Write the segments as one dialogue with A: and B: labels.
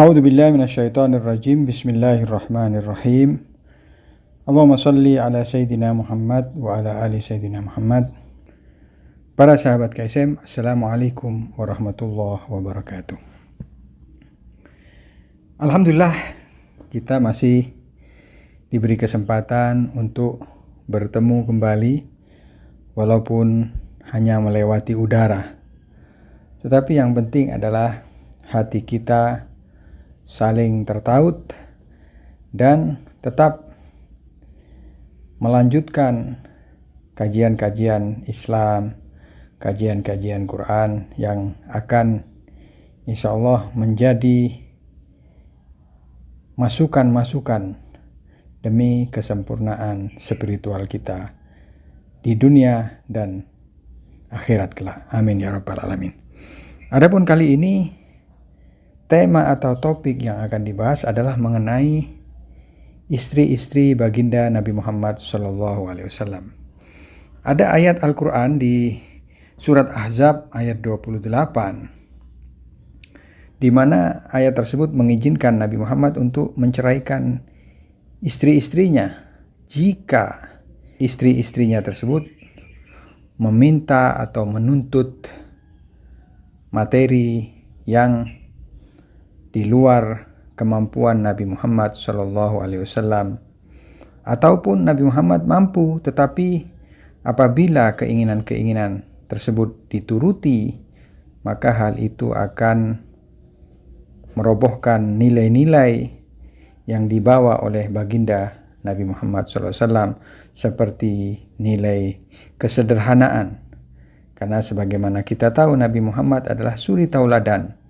A: A'udzu billahi minasyaitonir rajim. Bismillahirrahmanirrahim. Allahumma shalli ala sayyidina Muhammad wa ala ali sayyidina Muhammad. Para sahabat KSM, Assalamualaikum warahmatullahi wabarakatuh. Alhamdulillah, kita masih diberi kesempatan untuk bertemu kembali walaupun hanya melewati udara. Tetapi yang penting adalah hati kita saling tertaut dan tetap melanjutkan kajian-kajian Islam, kajian-kajian Quran yang akan insya Allah menjadi masukan-masukan demi kesempurnaan spiritual kita di dunia dan akhirat kelak. Amin ya rabbal alamin. Adapun kali ini tema atau topik yang akan dibahas adalah mengenai istri-istri baginda Nabi Muhammad SAW. Ada ayat Al-Quran di surat Ahzab ayat 28, di mana ayat tersebut mengizinkan Nabi Muhammad untuk menceraikan istri-istrinya jika istri-istrinya tersebut meminta atau menuntut materi yang di luar kemampuan Nabi Muhammad SAW, ataupun Nabi Muhammad mampu, tetapi apabila keinginan-keinginan tersebut dituruti, maka hal itu akan merobohkan nilai-nilai yang dibawa oleh baginda Nabi Muhammad SAW, seperti nilai kesederhanaan. Karena sebagaimana kita tahu, Nabi Muhammad adalah suri tauladan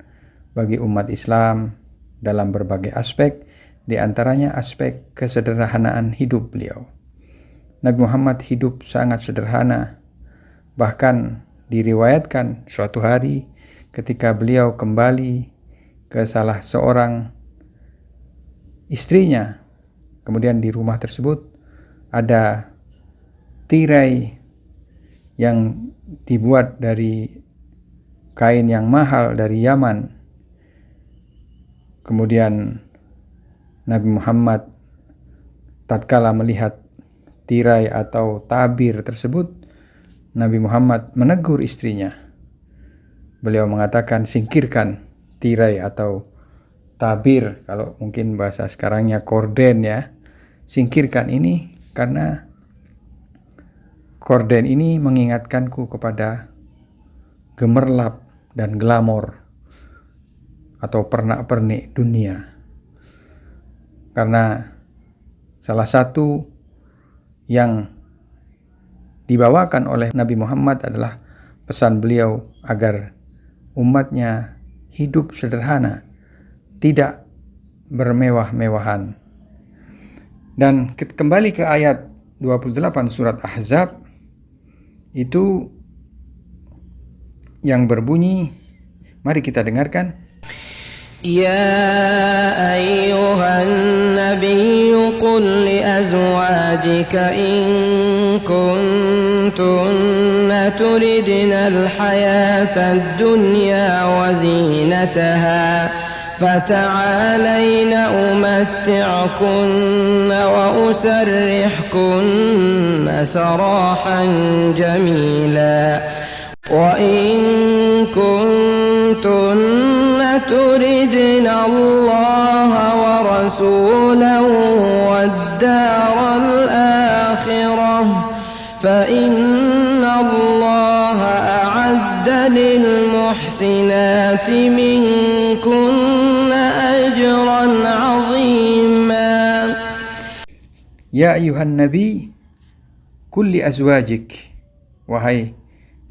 A: bagi umat Islam dalam berbagai aspek, di antaranya aspek kesederhanaan hidup beliau. Nabi Muhammad hidup sangat sederhana, bahkan diriwayatkan suatu hari ketika beliau kembali ke salah seorang istrinya, kemudian di rumah tersebut ada tirai yang dibuat dari kain yang mahal dari Yaman. Kemudian Nabi Muhammad tatkala melihat tirai atau tabir tersebut, Nabi Muhammad menegur istrinya. Beliau mengatakan, singkirkan tirai atau tabir, kalau mungkin bahasa sekarangnya korden ya. Singkirkan ini karena korden ini mengingatkanku kepada gemerlap dan glamor atau pernak-pernik dunia. Karena salah satu yang dibawakan oleh Nabi Muhammad adalah pesan beliau agar umatnya hidup sederhana, tidak bermewah-mewahan. Dan kembali ke ayat 28 surat Ahzab, itu yang berbunyi, mari kita dengarkan.
B: يا أيها النبي قل لأزواجك إن كنتن تردن الحياة الدنيا وزينتها فتعالين أمتعكن وأسرحكن سراحا جميلا وإن كنتن تردن الله ورسوله والدار الآخرة فإن الله أعد للمحسنات منكن أجرا عظيما.
A: Ya ayuhan nabi, kulli azwajik, wahai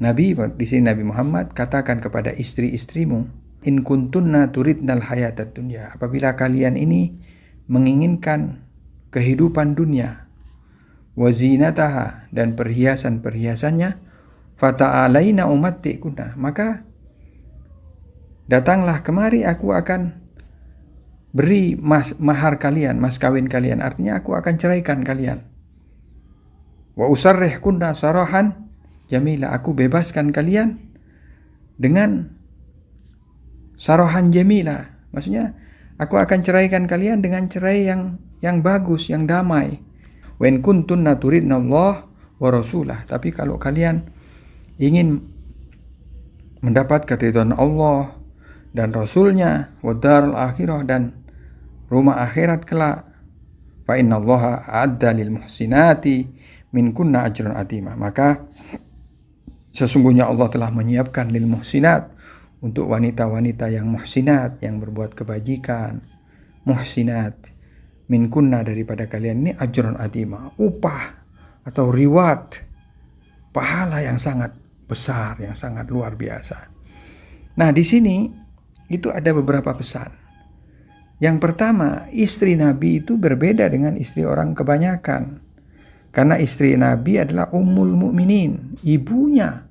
A: Nabi, di sini Nabi Muhammad, katakan kepada istri-istrimu, in kuntunna turidnal hayatad dunya, apabila kalian ini menginginkan kehidupan dunia, wa zinataha, dan perhiasan-perhiasannya, fata'alaina umattikunna, maka datanglah kemari, aku akan beri mahar kalian, mas kawin kalian, artinya aku akan ceraikan kalian. Wa usarrihkunna sarahan jamila, aku bebaskan kalian dengan sarahan jamila, maksudnya Aku akan ceraikan kalian dengan cerai yang bagus, yang damai. Wa in kuntunna turidna Allah wa rasulah. Tapi kalau kalian ingin mendapat keridhaan Allah dan Rasulnya, wa darul akhirah, dan rumah akhirat kelak, fa innallaha a'adda lil muhsinati minkunna ajran atima. Maka sesungguhnya Allah telah menyiapkan lil muhsinat, untuk wanita-wanita yang muhsinat, yang berbuat kebajikan, muhsinat, minkunna, daripada kalian ini, ajran atima, upah atau reward, pahala yang sangat besar, yang sangat luar biasa. Nah, di sini itu ada beberapa pesan. Yang pertama, istri Nabi itu berbeda dengan istri orang kebanyakan. Karena istri Nabi adalah ummul mukminin, ibunya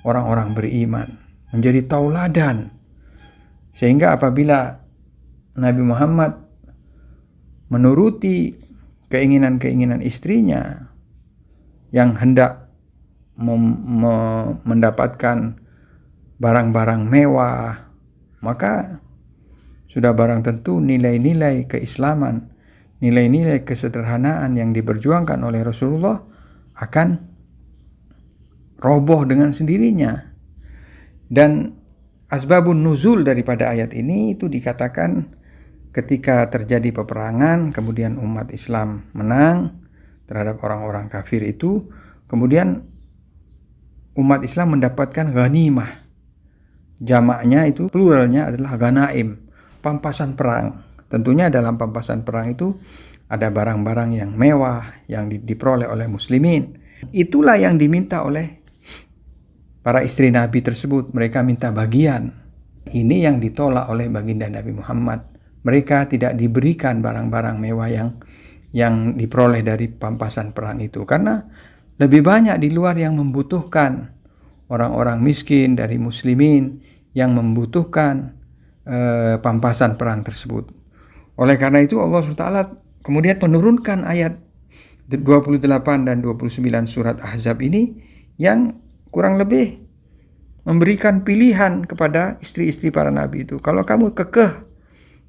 A: orang-orang beriman, menjadi tauladan. Sehingga apabila Nabi Muhammad menuruti keinginan-keinginan istrinya yang hendak mendapatkan barang-barang mewah, maka sudah barang tentu nilai-nilai keislaman, nilai-nilai kesederhanaan yang diperjuangkan oleh Rasulullah akan roboh dengan sendirinya. Dan asbabun nuzul daripada ayat ini itu dikatakan ketika terjadi peperangan, kemudian umat Islam menang terhadap orang-orang kafir itu, kemudian umat Islam mendapatkan ghanimah. Jamaknya itu, pluralnya adalah ghanaim, pampasan perang. Tentunya dalam pampasan perang itu ada barang-barang yang mewah yang diperoleh oleh muslimin. Itulah yang diminta oleh para istri Nabi tersebut. Mereka minta bagian. Ini yang ditolak oleh baginda Nabi Muhammad. Mereka tidak diberikan barang-barang mewah yang diperoleh dari pampasan perang itu, karena lebih banyak di luar yang membutuhkan, orang-orang miskin dari muslimin yang membutuhkan pampasan perang tersebut. Oleh karena itu Allah SWT kemudian menurunkan ayat 28 dan 29 surat Ahzab ini yang kurang lebih memberikan pilihan kepada istri-istri para nabi itu. Kalau kamu kekeh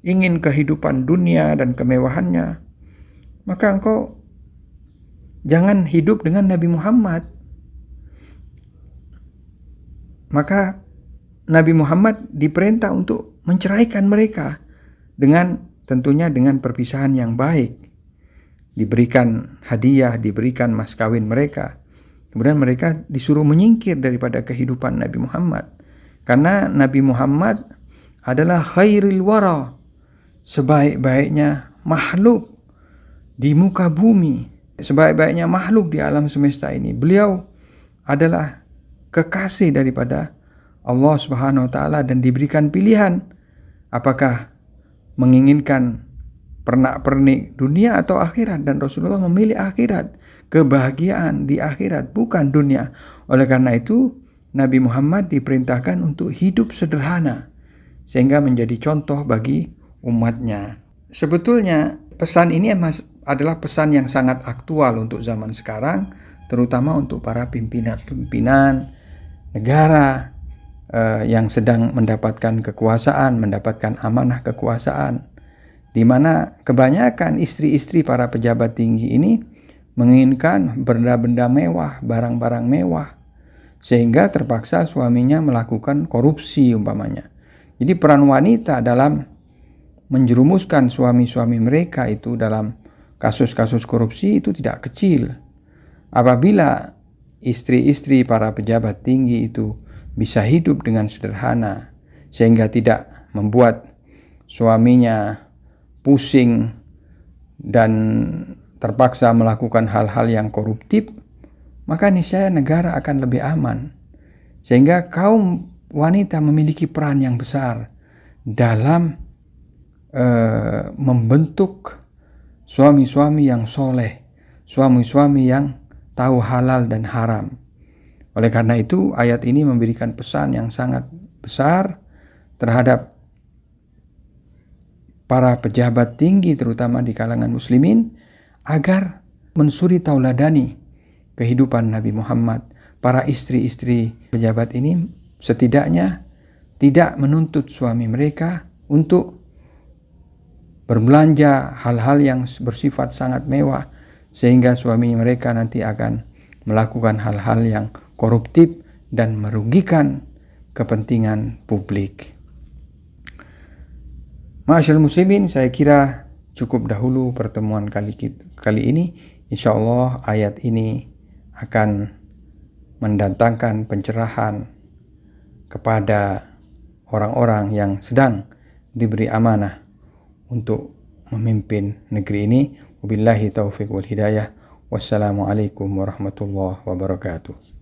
A: ingin kehidupan dunia dan kemewahannya, maka engkau jangan hidup dengan Nabi Muhammad. Maka Nabi Muhammad diperintah untuk menceraikan mereka tentunya dengan perpisahan yang baik. Diberikan hadiah, diberikan mas kawin mereka. Kemudian mereka disuruh menyingkir daripada kehidupan Nabi Muhammad. Karena Nabi Muhammad adalah khairul wara, sebaik-baiknya makhluk di muka bumi, sebaik-baiknya makhluk di alam semesta ini. Beliau adalah kekasih daripada Allah Subhanahu wa taala dan diberikan pilihan apakah menginginkan pernak-pernik dunia atau akhirat, dan Rasulullah memilih akhirat, kebahagiaan di akhirat bukan dunia. Oleh karena itu Nabi Muhammad diperintahkan untuk hidup sederhana sehingga menjadi contoh bagi umatnya. Sebetulnya pesan ini adalah pesan yang sangat aktual untuk zaman sekarang, terutama untuk para pimpinan negara yang sedang mendapatkan kekuasaan, mendapatkan amanah kekuasaan, di mana kebanyakan istri-istri para pejabat tinggi ini menginginkan benda-benda mewah, barang-barang mewah, sehingga terpaksa suaminya melakukan korupsi umpamanya. Jadi peran wanita dalam menjerumuskan suami-suami mereka itu dalam kasus-kasus korupsi itu tidak kecil. Apabila istri-istri para pejabat tinggi itu bisa hidup dengan sederhana sehingga tidak membuat suaminya pusing dan terpaksa melakukan hal-hal yang koruptif, maka niscaya negara akan lebih aman. Sehingga kaum wanita memiliki peran yang besar dalam membentuk suami-suami yang soleh, suami-suami yang tahu halal dan haram. Oleh karena itu ayat ini memberikan pesan yang sangat besar terhadap para pejabat tinggi terutama di kalangan muslimin agar mensuri tauladani kehidupan Nabi Muhammad. Para istri-istri pejabat ini setidaknya tidak menuntut suami mereka untuk berbelanja hal-hal yang bersifat sangat mewah, sehingga suami mereka nanti akan melakukan hal-hal yang koruptif dan merugikan kepentingan publik. Ma'asyiral muslimin, saya kira cukup dahulu pertemuan kali ini. Insya Allah ayat ini akan mendatangkan pencerahan kepada orang-orang yang sedang diberi amanah untuk memimpin negeri ini. Wabillahi taufiq wal hidayah. Wassalamualaikum warahmatullahi wabarakatuh.